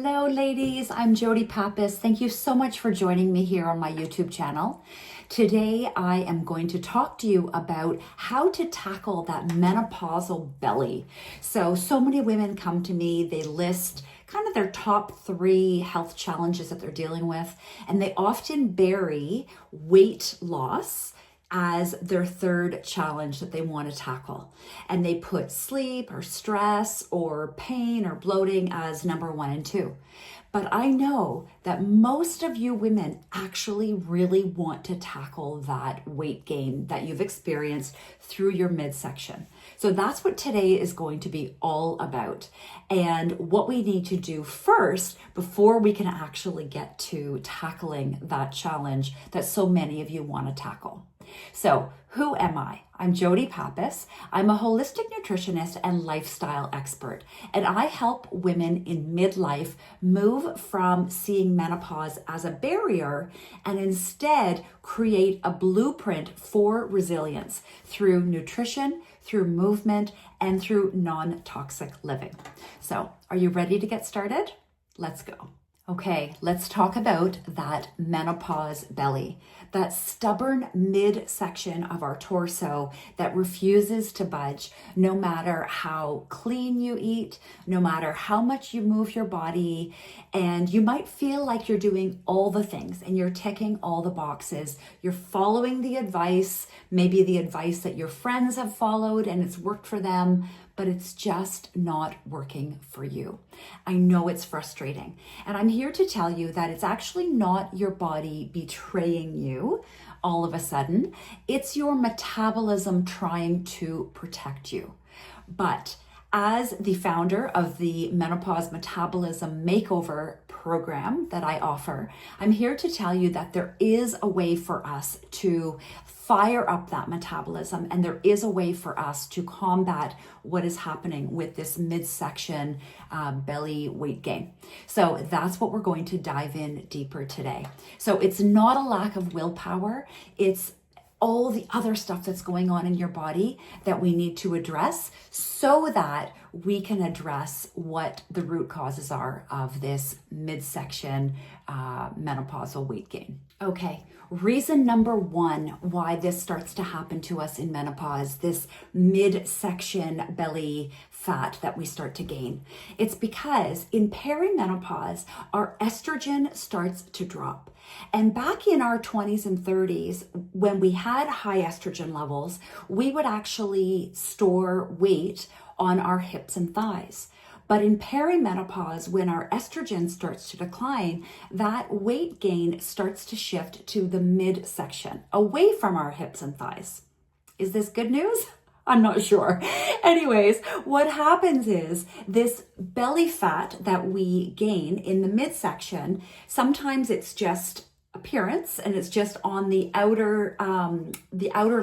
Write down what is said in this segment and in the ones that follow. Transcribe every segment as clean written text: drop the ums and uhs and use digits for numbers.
Hello ladies, I'm Jody Pappas. Thank you so much for joining me here on my YouTube channel. Today I am going to talk to you about how to tackle that menopausal belly. So many women come to me, they list kind of their top 3 health challenges that they're dealing with, and they often bury weight loss as their 3rd challenge that they want to tackle. And they put sleep or stress or pain or bloating as number 1 and 2. But I know that most of you women actually really want to tackle that weight gain that you've experienced through your midsection. So that's what today is going to be all about, and what we need to do first before we can actually get to tackling that challenge that so many of you want to tackle. So who am I? I'm Jody Pappas. I'm a holistic nutritionist and lifestyle expert, and I help women in midlife move from seeing menopause as a barrier and instead create a blueprint for resilience through nutrition, through movement, and through non-toxic living. So are you ready to get started? Let's go. Okay, let's talk about that menopause belly, that stubborn midsection of our torso that refuses to budge no matter how clean you eat, no matter how much you move your body. And you might feel like you're doing all the things and you're ticking all the boxes. You're following the advice, maybe the advice that your friends have followed and it's worked for them, but it's just not working for you. I know it's frustrating. And I'm here to tell you that it's actually not your body betraying you all of a sudden. It's your metabolism trying to protect you. But as the founder of the Menopause Metabolism Makeover program that I offer, I'm here to tell you that there is a way for us to fire up that metabolism, and there is a way for us to combat what is happening with this midsection belly weight gain. So that's what we're going to dive in deeper today. So it's not a lack of willpower, it's all the other stuff that's going on in your body that we need to address so that we can address what the root causes are of this midsection menopausal weight gain. Okay, reason number 1 why this starts to happen to us in menopause, this midsection belly fat that we start to gain. It's because in perimenopause, our estrogen starts to drop. And back in our 20s and 30s, when we had high estrogen levels, we would actually store weight on our hips and thighs. But in perimenopause, when our estrogen starts to decline, that weight gain starts to shift to the midsection, away from our hips and thighs. Is this good news? I'm not sure. Anyways, what happens is this belly fat that we gain in the midsection, sometimes it's just appearance and it's just on the outer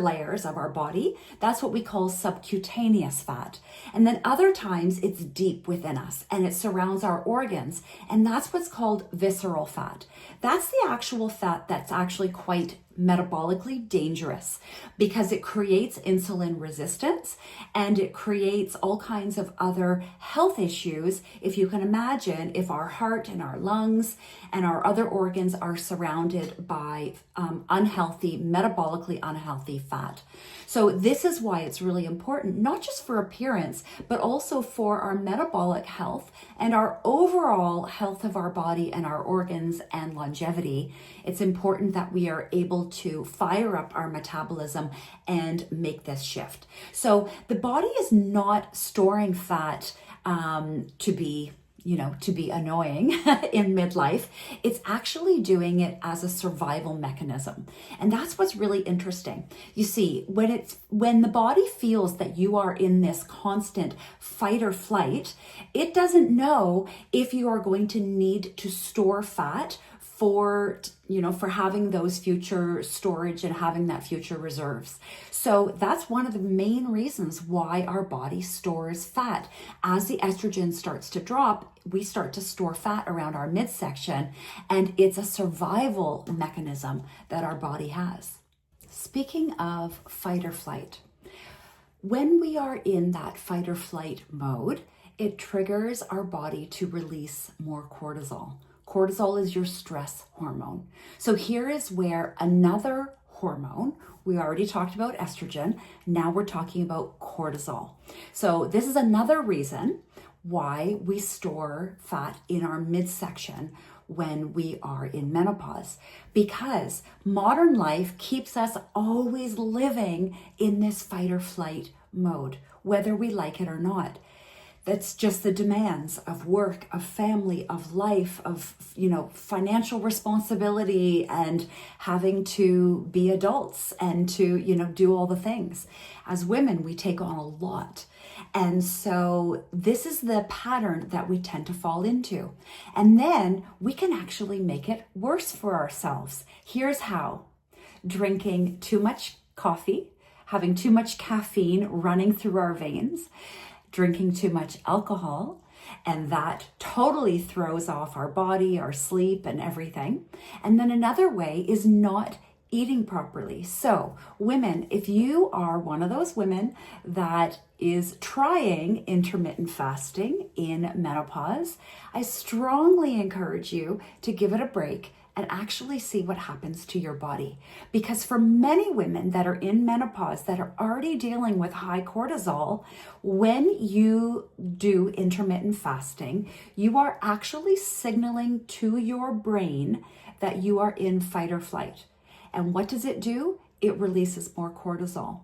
layers of our body. That's what we call subcutaneous fat. And then other times it's deep within us and it surrounds our organs, and that's what's called visceral fat. That's the actual fat that's actually quite metabolically dangerous because it creates insulin resistance and it creates all kinds of other health issues. If you can imagine, if our heart and our lungs and our other organs are surrounded by metabolically unhealthy fat. So this is why it's really important, not just for appearance, but also for our metabolic health and our overall health of our body and our organs and longevity. It's important that we are able to fire up our metabolism and make this shift. So the body is not storing fat to be annoying in midlife. It's actually doing it as a survival mechanism. And that's what's really interesting. You see, when the body feels that you are in this constant fight or flight, it doesn't know if you are going to need to store fat for having those future storage and having that future reserves. So that's one of the main reasons why our body stores fat. As the estrogen starts to drop, we start to store fat around our midsection, and it's a survival mechanism that our body has. Speaking of fight or flight, when we are in that fight or flight mode, It triggers our body to release more cortisol. Cortisol is your stress hormone. So here is where another hormone, we already talked about estrogen, now we're talking about cortisol. So this is another reason why we store fat in our midsection when we are in menopause, because modern life keeps us always living in this fight or flight mode, whether we like it or not. That's just the demands of work, of family, of life, of, financial responsibility and having to be adults and to, do all the things. As women, we take on a lot. And so this is the pattern that we tend to fall into. And then we can actually make it worse for ourselves. Here's how. Drinking too much coffee, having too much caffeine running through our veins, drinking too much alcohol, and that totally throws off our body, our sleep, and everything. And then another way is not eating properly. So women, if you are one of those women that is trying intermittent fasting in menopause, I strongly encourage you to give it a break and actually see what happens to your body. Because for many women that are in menopause that are already dealing with high cortisol, when you do intermittent fasting, you are actually signaling to your brain that you are in fight or flight. And what does it do? It releases more cortisol.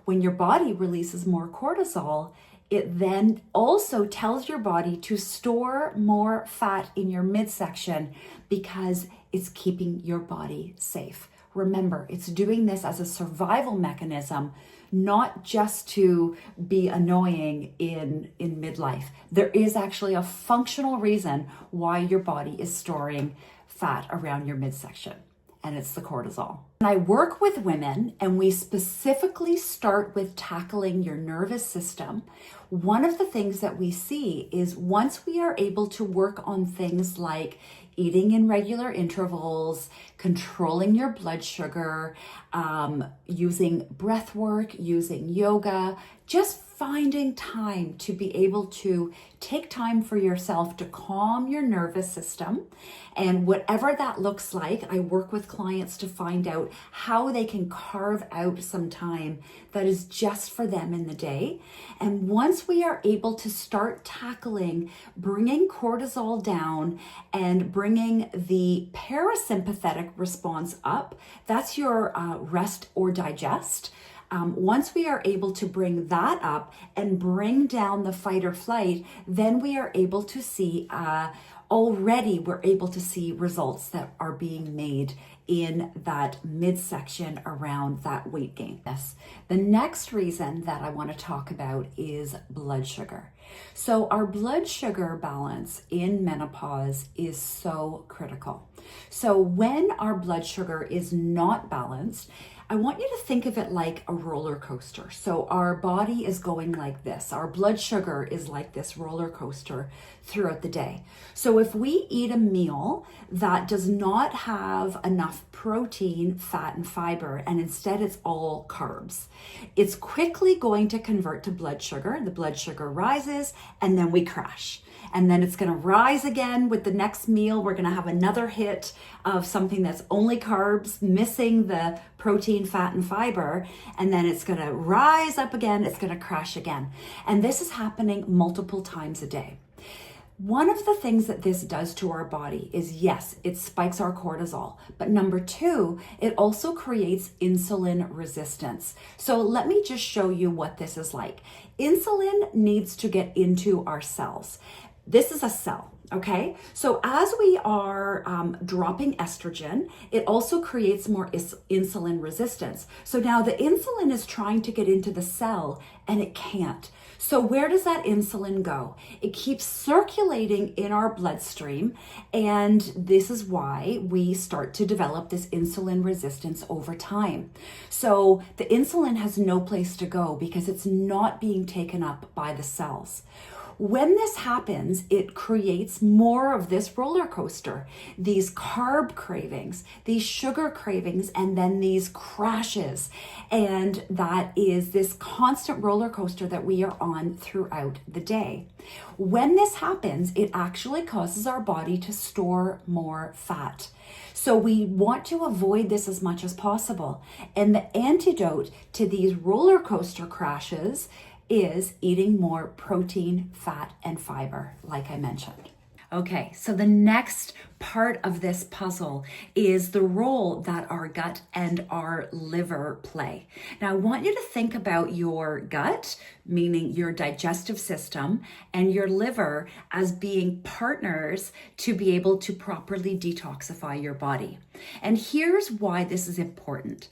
When your body releases more cortisol, it then also tells your body to store more fat in your midsection because it's keeping your body safe. Remember, it's doing this as a survival mechanism, not just to be annoying in midlife. There is actually a functional reason why your body is storing fat around your midsection, and it's the cortisol. And I work with women, and we specifically start with tackling your nervous system. One of the things that we see is once we are able to work on things like eating in regular intervals, controlling your blood sugar, using breath work, using yoga, just finding time to be able to take time for yourself to calm your nervous system. And whatever that looks like, I work with clients to find out how they can carve out some time that is just for them in the day. And once we are able to start tackling bringing cortisol down and bringing the parasympathetic response up, that's your rest or digest. Once we are able to bring that up and bring down the fight or flight, then we are able to see, we're able to see results that are being made in that midsection around that weight gain. Yes. The next reason that I want to talk about is blood sugar. So our blood sugar balance in menopause is so critical. So when our blood sugar is not balanced, I want you to think of it like a roller coaster. So our body is going like this. Our blood sugar is like this roller coaster throughout the day. So if we eat a meal that does not have enough protein, fat, and fiber, and instead it's all carbs, it's quickly going to convert to blood sugar. The blood sugar rises, and then we crash. And then it's going to rise again with the next meal. We're going to have another hit of something that's only carbs, missing the protein, fat, and fiber. And then it's going to rise up again. It's going to crash again. And this is happening multiple times a day. One of the things that this does to our body is, yes, it spikes our cortisol. But number two, it also creates insulin resistance. So let me just show you what this is like. Insulin needs to get into our cells. This is a cell, okay? So as we are dropping estrogen, it also creates more insulin resistance. So now the insulin is trying to get into the cell and it can't. So where does that insulin go? It keeps circulating in our bloodstream, and this is why we start to develop this insulin resistance over time. So the insulin has no place to go because it's not being taken up by the cells. When this happens, it creates more of this roller coaster, these carb cravings, these sugar cravings, and then these crashes. And that is this constant roller coaster that we are on throughout the day. When this happens, it actually causes our body to store more fat. So we want to avoid this as much as possible. And the antidote to these roller coaster crashes is eating more protein, fat, and fiber, like I mentioned. Okay, so the next part of this puzzle is the role that our gut and our liver play. Now, I want you to think about your gut, meaning your digestive system, and your liver as being partners to be able to properly detoxify your body. And here's why this is important.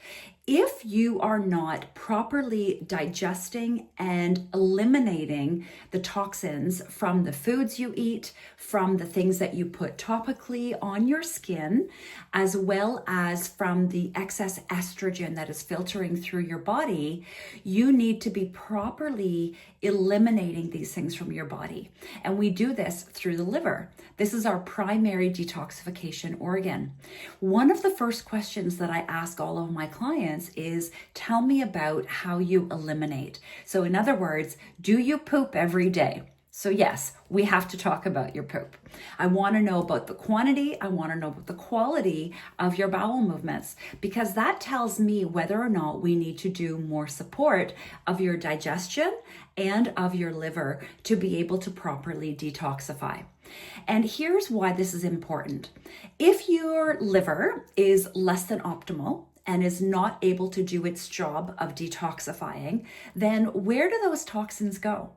If you are not properly digesting and eliminating the toxins from the foods you eat, from the things that you put topically on your skin, as well as from the excess estrogen that is filtering through your body, you need to be properly eliminating these things from your body. And we do this through the liver. This is our primary detoxification organ. One of the first questions that I ask all of my clients is, tell me about how you eliminate. So in other words, do you poop every day? So yes, we have to talk about your poop. I want to know about the quantity. I want to know about the quality of your bowel movements, because that tells me whether or not we need to do more support of your digestion and of your liver to be able to properly detoxify. And here's why this is important. If your liver is less than optimal and is not able to do its job of detoxifying, then where do those toxins go?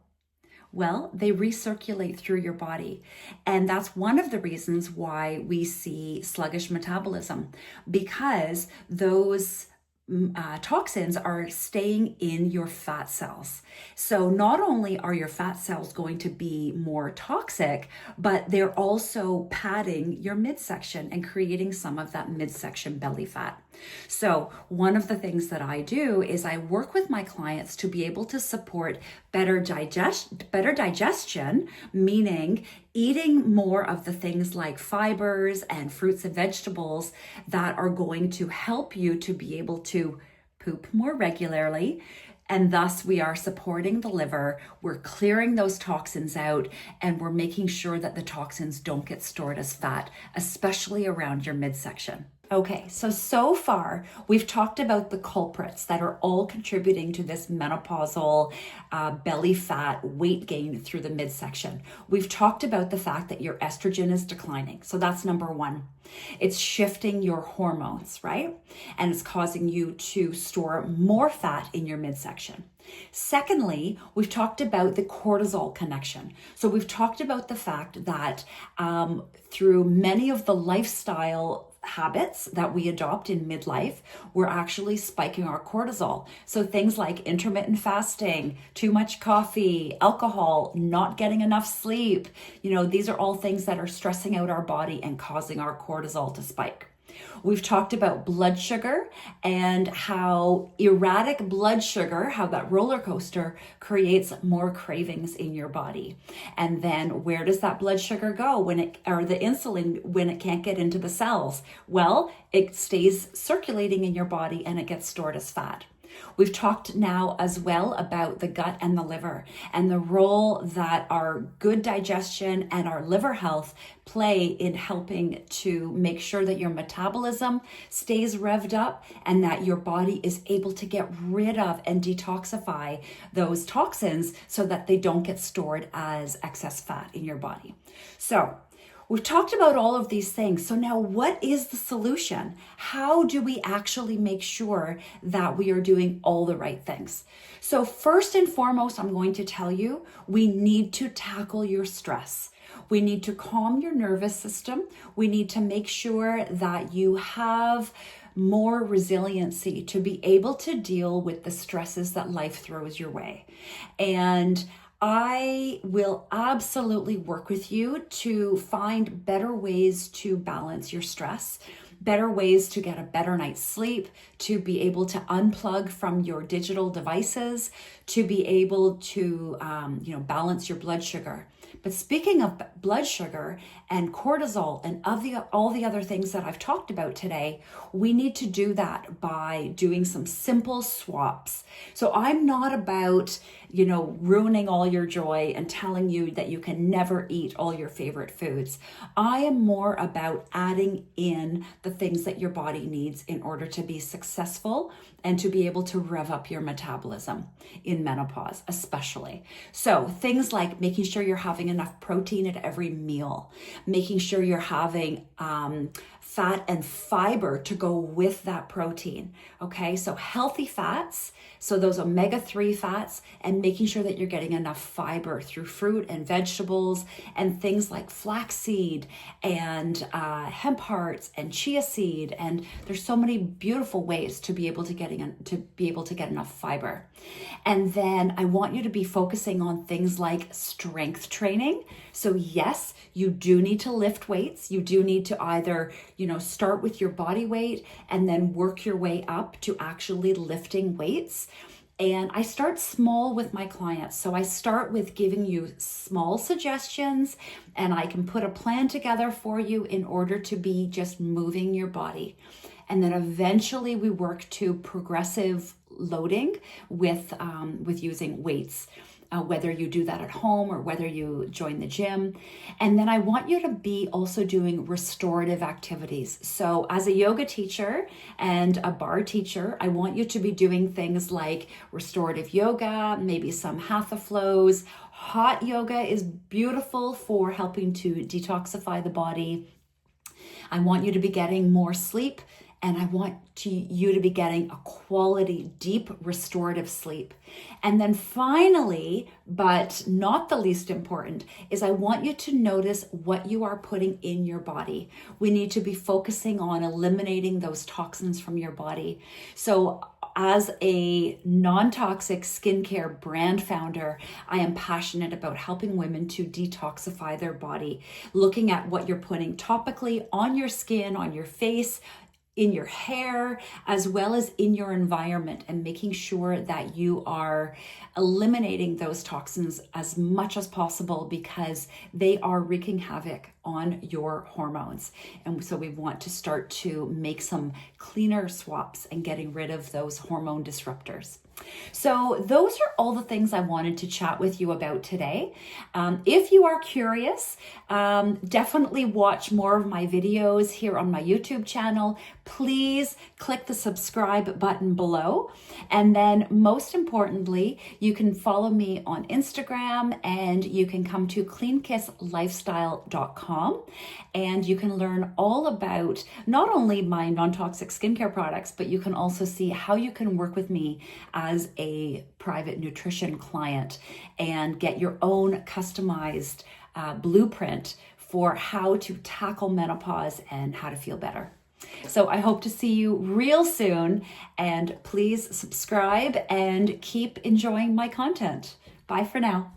Well, they recirculate through your body. And that's one of the reasons why we see sluggish metabolism, because those toxins are staying in your fat cells. So not only are your fat cells going to be more toxic, but they're also padding your midsection and creating some of that midsection belly fat. So one of the things that I do is I work with my clients to be able to support better digestion, meaning eating more of the things like fibers and fruits and vegetables that are going to help you to be able to poop more regularly. And thus we are supporting the liver, we're clearing those toxins out, and we're making sure that the toxins don't get stored as fat, especially around your midsection. Okay, so far we've talked about the culprits that are all contributing to this menopausal belly fat weight gain through the midsection. We've talked about the fact that your estrogen is declining. So that's number one. It's shifting your hormones, right? And it's causing you to store more fat in your midsection. Secondly, we've talked about the cortisol connection. So we've talked about the fact that through many of the lifestyle habits that we adopt in midlife, we're actually spiking our cortisol. So things like intermittent fasting, too much coffee, alcohol, not getting enough sleep, these are all things that are stressing out our body and causing our cortisol to spike. We've talked about blood sugar and how erratic blood sugar, how that roller coaster creates more cravings in your body. And then where does that blood sugar go or the insulin when it can't get into the cells? Well, it stays circulating in your body and it gets stored as fat. We've talked now as well about the gut and the liver and the role that our good digestion and our liver health play in helping to make sure that your metabolism stays revved up and that your body is able to get rid of and detoxify those toxins so that they don't get stored as excess fat in your body. So we've talked about all of these things. So now what is the solution? How do we actually make sure that we are doing all the right things? So first and foremost, I'm going to tell you, we need to tackle your stress. We need to calm your nervous system. We need to make sure that you have more resiliency to be able to deal with the stresses that life throws your way. And I will absolutely work with you to find better ways to balance your stress. better ways to get a better night's sleep, to be able to unplug from your digital devices, to be able to, balance your blood sugar. But speaking of blood sugar and cortisol and all the other things that I've talked about today, we need to do that by doing some simple swaps. So I'm not about, ruining all your joy and telling you that you can never eat all your favorite foods. I am more about adding in the things that your body needs in order to be successful and to be able to rev up your metabolism in menopause, especially. So things like making sure you're having enough protein at every meal, making sure you're having fat and fiber to go with that protein. Okay, so healthy fats, so those omega-3 fats, and making sure that you're getting enough fiber through fruit and vegetables and things like flaxseed and hemp hearts and chia seed. And there's so many beautiful ways to be able to get enough fiber. And then I want you to be focusing on things like strength training. So yes, you do need to lift weights. You do need to either, start with your body weight and then work your way up to actually lifting weights. And I start small with my clients. So I start with giving you small suggestions, and I can put a plan together for you in order to be just moving your body. And then eventually we work to progressive loading with using weights. Whether you do that at home or whether you join the gym. And then I want you to be also doing restorative activities. So as a yoga teacher and a bar teacher, I want you to be doing things like restorative yoga, maybe some hatha flows. Hot yoga is beautiful for helping to detoxify the body. I want you to be getting more sleep, and I want you to be getting a quality, deep, restorative sleep. And then finally, but not the least important, is I want you to notice what you are putting in your body. We need to be focusing on eliminating those toxins from your body. So as a non-toxic skincare brand founder, I am passionate about helping women to detoxify their body, looking at what you're putting topically on your skin, on your face, in your hair, as well as in your environment, and making sure that you are eliminating those toxins as much as possible, because they are wreaking havoc on your hormones. And so we want to start to make some cleaner swaps and getting rid of those hormone disruptors. So those are all the things I wanted to chat with you about today. If you are curious, definitely watch more of my videos here on my YouTube channel. Please click the subscribe button below. And then most importantly, you can follow me on Instagram, and you can come to cleankisslifestyle.com, and you can learn all about not only my non-toxic skincare products, but you can also see how you can work with me as a private nutrition client and get your own customized blueprint for how to tackle menopause and how to feel better. So I hope to see you real soon, and please subscribe and keep enjoying my content. Bye for now.